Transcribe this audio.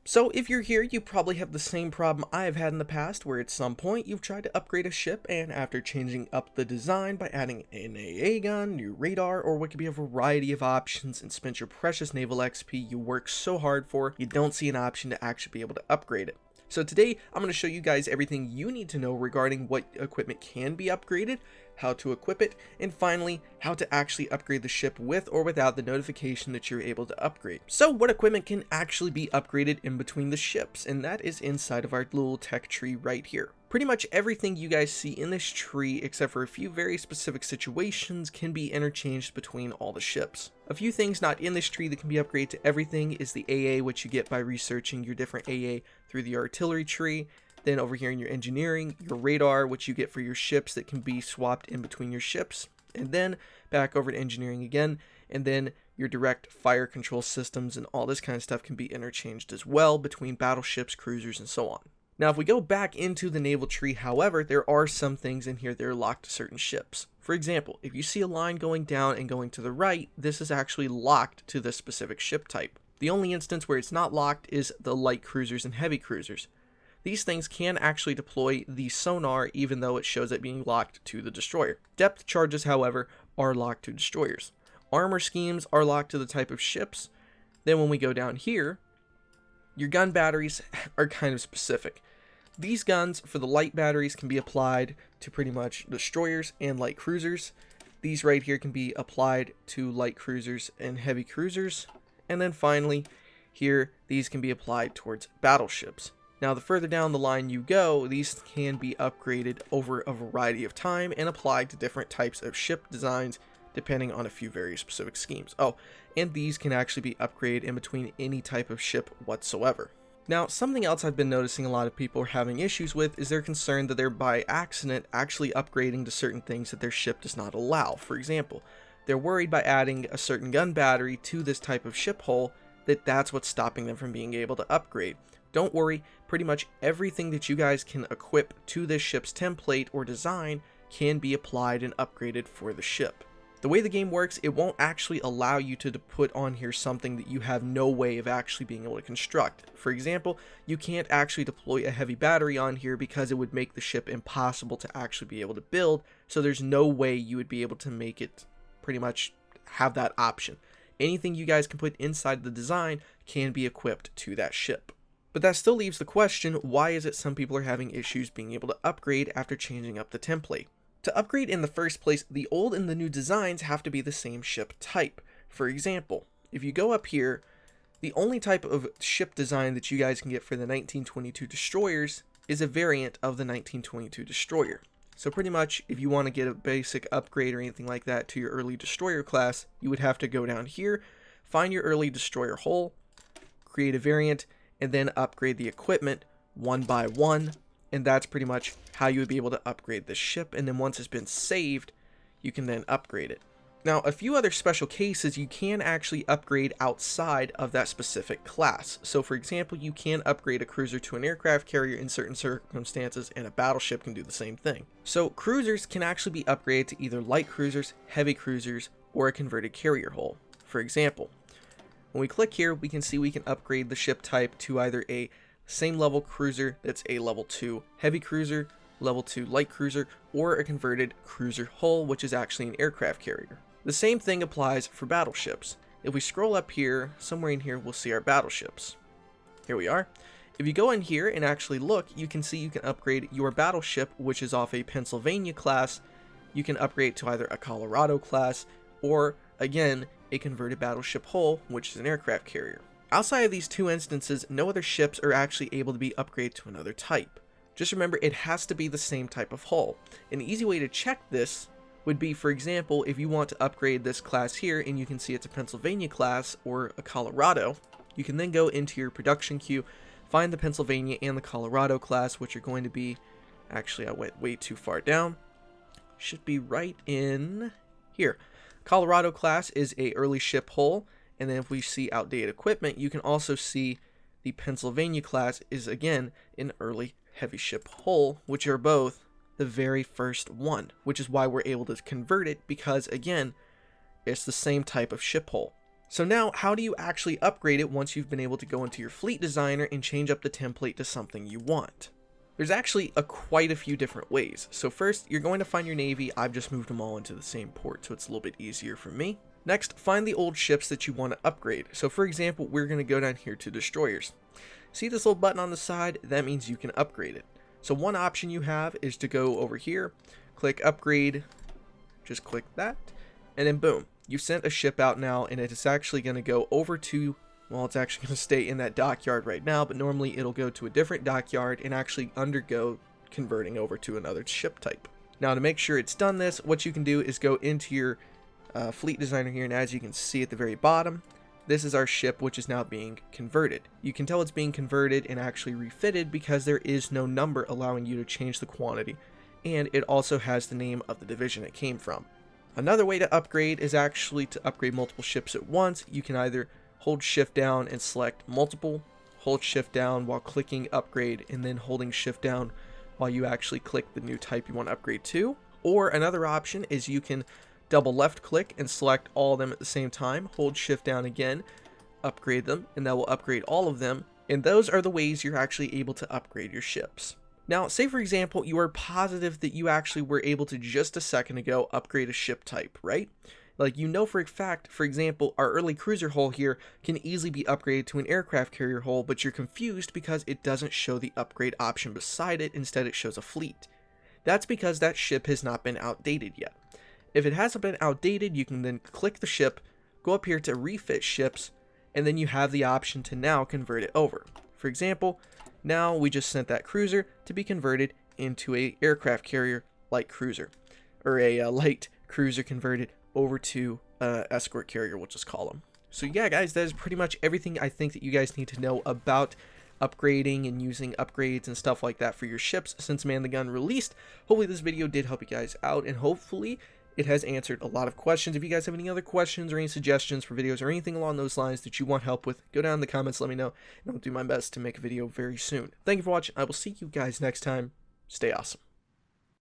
So if you're here, you probably have the same problem I've had in the past, where at some point you've tried to upgrade a ship, and after changing up the design by adding an AA gun, new radar, or what could be a variety of options, and spent your precious naval XP you work so hard for, you don't see an option to actually be able to upgrade it. So today, I'm going to show you guys everything you need to know regarding what equipment can be upgraded, how to equip it, and finally, how to actually upgrade the ship with or without the notification that you're able to upgrade. So what equipment can actually be upgraded in between the ships? And that is inside of our little tech tree right here. Pretty much everything you guys see in this tree, except for a few very specific situations, can be interchanged between all the ships. A few things not in this tree that can be upgraded to everything is the AA, which you get by researching your different AA through the artillery tree. Then over here in your engineering, your radar, which you get for your ships that can be swapped in between your ships. And then back over to engineering again, and then your direct fire control systems and all this kind of stuff can be interchanged as well between battleships, cruisers, and so on. Now, if we go back into the naval tree, however, there are some things in here that are locked to certain ships. For example, if you see a line going down and going to the right, this is actually locked to this specific ship type. The only instance where it's not locked is the light cruisers and heavy cruisers. These things can actually deploy the sonar even though it shows it being locked to the destroyer. Depth charges, however, are locked to destroyers. Armor schemes are locked to the type of ships. Then when we go down here, your gun batteries are kind of specific. These guns for the light batteries can be applied to pretty much destroyers and light cruisers. These right here can be applied to light cruisers and heavy cruisers. And then finally, here, these can be applied towards battleships. Now, the further down the line you go, these can be upgraded over a variety of time and applied to different types of ship designs depending on a few very specific schemes. Oh, and these can actually be upgraded in between any type of ship whatsoever. Now, something else I've been noticing a lot of people are having issues with is their concern that they're by accident actually upgrading to certain things that their ship does not allow. For example, they're worried by adding a certain gun battery to this type of ship hull that's what's stopping them from being able to upgrade. Don't worry, pretty much everything that you guys can equip to this ship's template or design can be applied and upgraded for the ship. The way the game works, it won't actually allow you to put on here something that you have no way of actually being able to construct. For example, you can't actually deploy a heavy battery on here because it would make the ship impossible to actually be able to build, so there's no way you would be able to make it pretty much have that option. Anything you guys can put inside the design can be equipped to that ship. But that still leaves the question, why is it some people are having issues being able to upgrade after changing up the template? To upgrade in the first place, the old and the new designs have to be the same ship type. For example, if you go up here, the only type of ship design that you guys can get for the 1922 destroyers is a variant of the 1922 destroyer. So pretty much, if you want to get a basic upgrade or anything like that to your early destroyer class, you would have to go down here, find your early destroyer hull, create a variant, and then upgrade the equipment one by one, and that's pretty much how you would be able to upgrade this ship. And then once it's been saved, you can then upgrade it. Now, a few other special cases, you can actually upgrade outside of that specific class. So for example, you can upgrade a cruiser to an aircraft carrier in certain circumstances, and a battleship can do the same thing. So cruisers can actually be upgraded to either light cruisers, heavy cruisers, or a converted carrier hull. For example, when we click here, we can see we can upgrade the ship type to either a same level cruiser that's a level 2 heavy cruiser, level 2 light cruiser, or a converted cruiser hull, which is actually an aircraft carrier. The same thing applies for battleships. If we scroll up here, somewhere in here, we'll see our battleships. Here we are. If you go in here and actually look, you can see you can upgrade your battleship, which is off a Pennsylvania class. You can upgrade to either a Colorado class, or again, a converted battleship hull, which is an aircraft carrier. Outside of these two instances, no other ships are actually able to be upgraded to another type. Just remember, it has to be the same type of hull. An easy way to check this would be, for example, if you want to upgrade this class here and you can see it's a Pennsylvania class or a Colorado, you can then go into your production queue, find the Pennsylvania and the Colorado class, which are going to be, actually I went way too far down, should be right in here. Colorado class is a early ship hull. And then if we see outdated equipment, you can also see the Pennsylvania class is again an early heavy ship hull, which are both the very first one, which is why we're able to convert it, because again, it's the same type of ship hull. So now, how do you actually upgrade it once you've been able to go into your fleet designer and change up the template to something you want? There's actually quite a few different ways. So first, you're going to find your navy. I've just moved them all into the same port, so it's a little bit easier for me. Next, find the old ships that you want to upgrade. So for example, we're going to go down here to destroyers. See this little button on the side? That means you can upgrade it. So one option you have is to go over here, click upgrade, just click that, and then boom. You've sent a ship out now, and it is actually going to go over to, well, it's actually going to stay in that dockyard right now, but normally it'll go to a different dockyard and actually undergo converting over to another ship type. Now, to make sure it's done this, what you can do is go into your fleet designer here, and as you can see at the very bottom, this is our ship, which is now being converted. You can tell it's being converted and actually refitted because there is no number allowing you to change the quantity, and it also has the name of the division it came from. Another way to upgrade is actually to upgrade multiple ships at once. You can either hold shift down and select multiple, hold shift down while clicking upgrade, and then holding shift down while you actually click the new type you want to upgrade to. Or another option is you can double left click and select all of them at the same time, hold shift down again, upgrade them, and that will upgrade all of them. And those are the ways you're actually able to upgrade your ships. Now, say for example, you are positive that you actually were able to just a second ago upgrade a ship type, right? Like, you know for a fact, for example, our early cruiser hull here can easily be upgraded to an aircraft carrier hull, but you're confused because it doesn't show the upgrade option beside it. Instead, it shows a fleet. That's because that ship has not been outdated yet. If it hasn't been outdated, you can then click the ship, go up here to refit ships, and then you have the option to now convert it over. For example, now we just sent that cruiser to be converted into a aircraft carrier light cruiser, or a light cruiser converted over to escort carrier, we'll just call them. So yeah, guys, that is pretty much everything I think that you guys need to know about upgrading and using upgrades and stuff like that for your ships since Man the Gun released. Hopefully this video did help you guys out, and hopefully it has answered a lot of questions. If you guys have any other questions or any suggestions for videos or anything along those lines that you want help with, go down in the comments, let me know, and I'll do my best to make a video very soon. Thank you for watching. I will see you guys next time. Stay awesome.